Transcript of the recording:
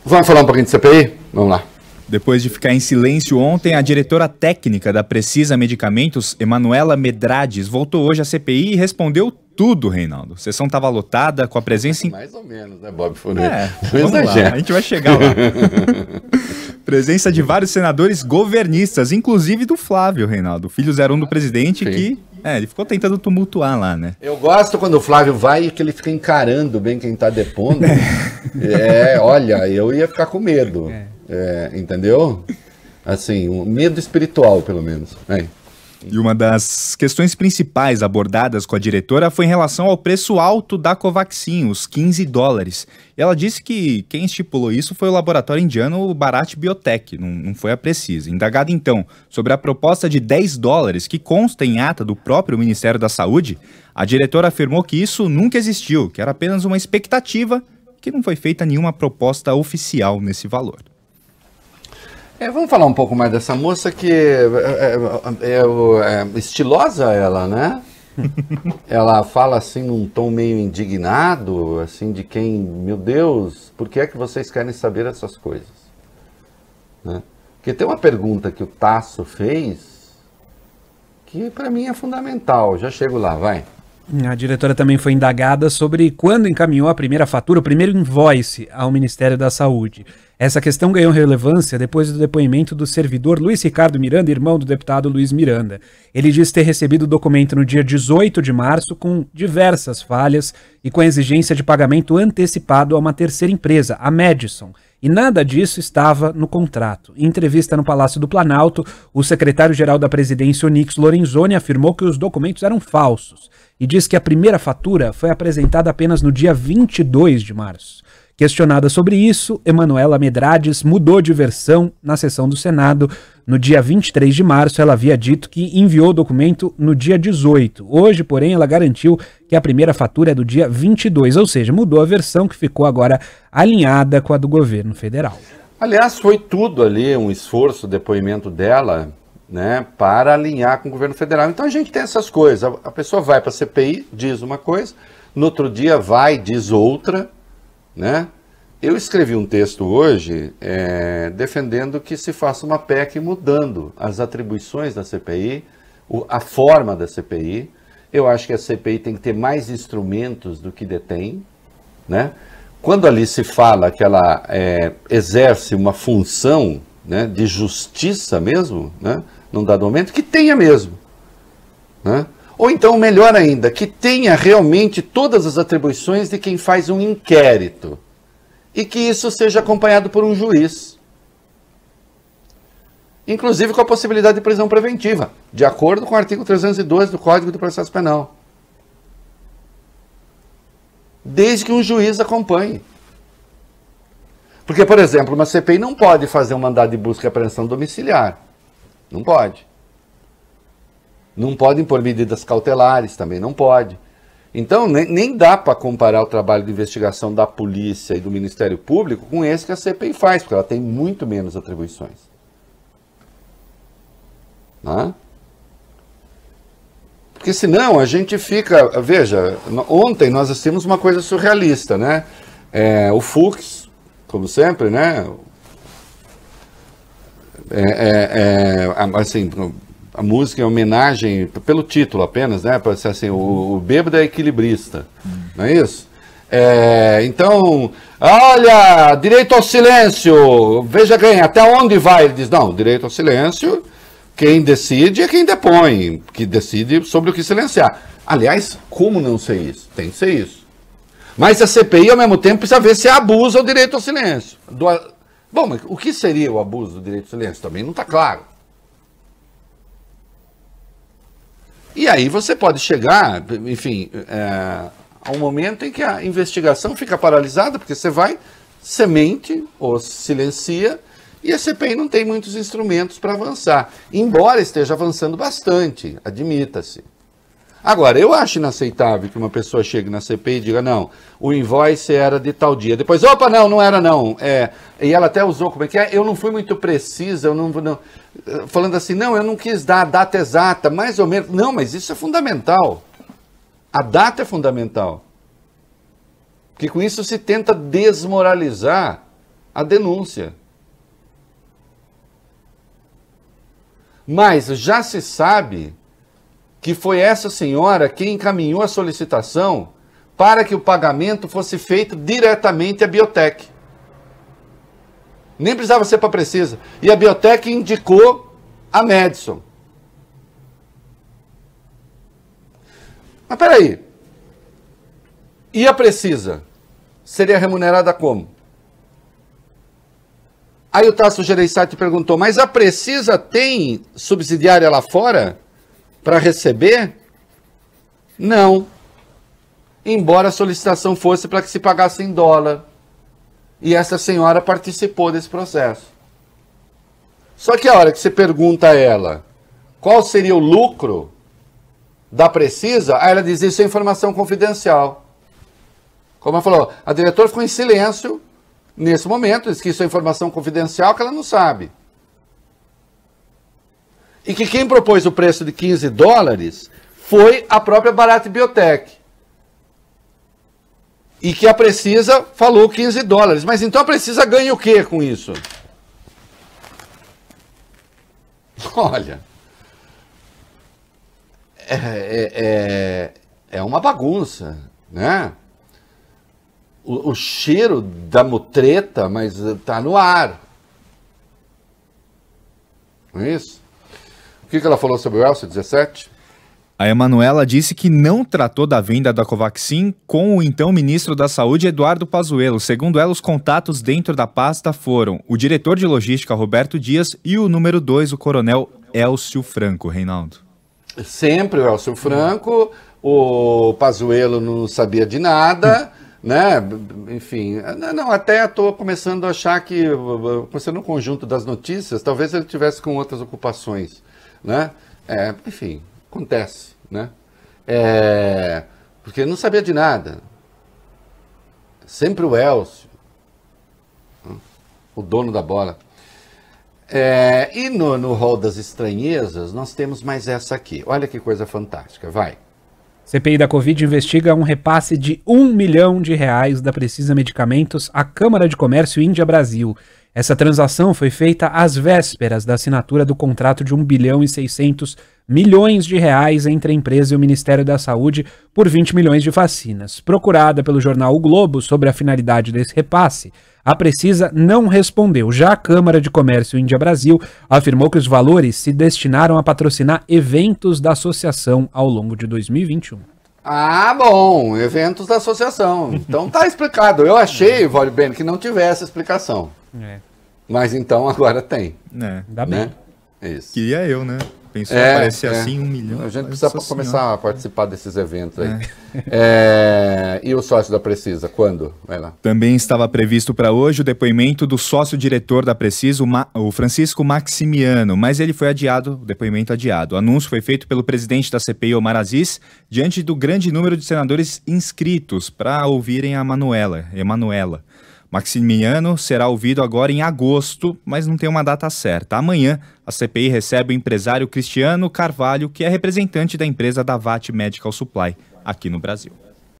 Vamos falar um pouquinho de CPI? Vamos lá. Depois de ficar em silêncio ontem, a diretora técnica da Precisa Medicamentos, Emanuela Medrades, voltou hoje à CPI e respondeu tudo, Reinaldo. A sessão estava lotada, com a presença... Mais ou menos, né, Bob Funeira? Vamos lá, a gente vai chegar lá. Presença de vários senadores governistas, inclusive do Flávio, Reinaldo, filho 01 do presidente, que... ele ficou tentando tumultuar lá, né? Eu gosto quando o Flávio vai e que ele fica encarando bem quem tá depondo. Olha, eu ia ficar com medo. Entendeu? Assim, um medo espiritual, pelo menos. E uma das questões principais abordadas com a diretora foi em relação ao preço alto da Covaxin, os $15. E ela disse que quem estipulou isso foi o laboratório indiano, o Bharat Biotech, não foi a Precisa. Indagada então sobre a proposta de $10 que consta em ata do próprio Ministério da Saúde, a diretora afirmou que isso nunca existiu, que era apenas uma expectativa, que não foi feita nenhuma proposta oficial nesse valor. Vamos falar um pouco mais dessa moça que é estilosa ela, né? Ela fala assim num tom meio indignado, assim, de quem, meu Deus, por que é que vocês querem saber essas coisas? Né? Porque tem uma pergunta que o Tasso fez que para mim é fundamental, já chego lá, vai. A diretora também foi indagada sobre quando encaminhou a primeira fatura, o primeiro invoice ao Ministério da Saúde. Essa questão ganhou relevância depois do depoimento do servidor Luiz Ricardo Miranda, irmão do deputado Luiz Miranda. Ele disse ter recebido o documento no dia 18 de março com diversas falhas e com a exigência de pagamento antecipado a uma terceira empresa, a Madison. E nada disso estava no contrato. Em entrevista no Palácio do Planalto, o secretário-geral da presidência, Onyx Lorenzoni, afirmou que os documentos eram falsos e disse que a primeira fatura foi apresentada apenas no dia 22 de março. Questionada sobre isso, Emanuela Medrades mudou de versão na sessão do Senado. No dia 23 de março, ela havia dito que enviou o documento no dia 18. Hoje, porém, ela garantiu que a primeira fatura é do dia 22, ou seja, mudou a versão que ficou agora alinhada com a do governo federal. Aliás, foi tudo ali um esforço, o depoimento dela, né, para alinhar com o governo federal. Então a gente tem essas coisas. A pessoa vai para a CPI, diz uma coisa, no outro dia vai, diz outra, né? Eu escrevi um texto hoje defendendo que se faça uma PEC mudando as atribuições da CPI, a forma da CPI. Eu acho que a CPI tem que ter mais instrumentos do que detém, né? Quando ali se fala que ela exerce uma função, né, de justiça mesmo, né, num dado momento, que tenha mesmo, né? Ou então, melhor ainda, que tenha realmente todas as atribuições de quem faz um inquérito e que isso seja acompanhado por um juiz. Inclusive com a possibilidade de prisão preventiva, de acordo com o artigo 312 do Código de Processo Penal. Desde que um juiz acompanhe. Porque, por exemplo, uma CPI não pode fazer um mandado de busca e apreensão domiciliar. Não pode. Não pode impor medidas cautelares, também não pode. Então, nem dá para comparar o trabalho de investigação da polícia e do Ministério Público com esse que a CPI faz, porque ela tem muito menos atribuições. Né? Porque senão a gente fica... Veja, ontem nós assistimos uma coisa surrealista, né? O Fux, como sempre, né? Assim... A música é homenagem, pelo título apenas, né? Para ser assim, o bêbado é equilibrista, não é isso? Então, olha, direito ao silêncio, veja quem, até onde vai? Ele diz, não, direito ao silêncio, quem decide é quem depõe, que decide sobre o que silenciar. Aliás, como não ser isso? Tem que ser isso. Mas a CPI, ao mesmo tempo, precisa ver se abusa o direito ao silêncio. Bom, mas o que seria o abuso do direito ao silêncio? Também não está claro. E aí você pode chegar, enfim, a um momento em que a investigação fica paralisada, porque você vai, semente ou silencia, e a CPI não tem muitos instrumentos para avançar, embora esteja avançando bastante, admita-se. Agora, eu acho inaceitável que uma pessoa chegue na CPI e diga, não, o invoice era de tal dia. Depois, opa, não era não. E ela até usou, como é que é? Eu não fui muito precisa, eu não falando assim, não, eu não quis dar a data exata, mais ou menos. Não, mas isso é fundamental. A data é fundamental. Porque com isso se tenta desmoralizar a denúncia. Mas já se sabe que foi essa senhora quem encaminhou a solicitação para que o pagamento fosse feito diretamente à Biotech. Nem precisava ser para a Precisa. E a Biotech indicou a Madison. Mas peraí. E a Precisa? Seria remunerada como? Aí o Tasso Gereissati perguntou, mas a Precisa tem subsidiária lá fora para receber? Não. Embora a solicitação fosse para que se pagasse em dólar. E essa senhora participou desse processo. Só que a hora que você pergunta a ela qual seria o lucro da Precisa, aí ela diz, isso é informação confidencial. Como ela falou, a diretora ficou em silêncio nesse momento, diz que isso é informação confidencial que ela não sabe. E que quem propôs o preço de 15 dólares foi a própria Bharat Biotech. E que a Precisa falou 15 dólares. Mas então a Precisa ganha o quê com isso? Olha, é uma bagunça, né? O cheiro da mutreta, mas tá no ar. Não é isso? O que ela falou sobre o Elcio 17? A Emanuela disse que não tratou da venda da Covaxin com o então ministro da Saúde, Eduardo Pazuello. Segundo ela, os contatos dentro da pasta foram o diretor de logística, Roberto Dias, e o número 2, o coronel Elcio Franco, Reinaldo. Sempre o Elcio Franco, o Pazuello não sabia de nada, né? Enfim, não, até estou começando a achar que, começando no conjunto das notícias, talvez ele tivesse com outras ocupações, né? Enfim, acontece, né? Porque ele não sabia de nada. Sempre o Elcio, o dono da bola. E no rol das estranhezas, nós temos mais essa aqui. Olha que coisa fantástica, vai. CPI da Covid investiga um repasse de R$1 milhão da Precisa Medicamentos à Câmara de Comércio Índia Brasil. Essa transação foi feita às vésperas da assinatura do contrato de R$1 bilhão e 600 milhões entre a empresa e o Ministério da Saúde por 20 milhões de vacinas. Procurada pelo jornal O Globo sobre a finalidade desse repasse, a Precisa não respondeu. Já a Câmara de Comércio Índia Brasil afirmou que os valores se destinaram a patrocinar eventos da associação ao longo de 2021. Ah, bom, eventos da associação. Então tá explicado. Eu achei, Vale Bene, que não tivesse explicação. Mas então agora tem. Dá bem. Né? Isso. Queria eu, né? Pensou aparecer assim 1 milhão. A gente precisa começar a participar desses eventos aí. E o sócio da Precisa, quando? Vai lá. Também estava previsto para hoje o depoimento do sócio-diretor da Precisa, o Francisco Maximiano, mas ele foi adiado, o depoimento adiado. O anúncio foi feito pelo presidente da CPI, Omar Aziz, diante do grande número de senadores inscritos para ouvirem a Emanuela. Maximiano será ouvido agora em agosto, mas não tem uma data certa. Amanhã, a CPI recebe o empresário Cristiano Carvalho, que é representante da empresa Davat Medical Supply aqui no Brasil.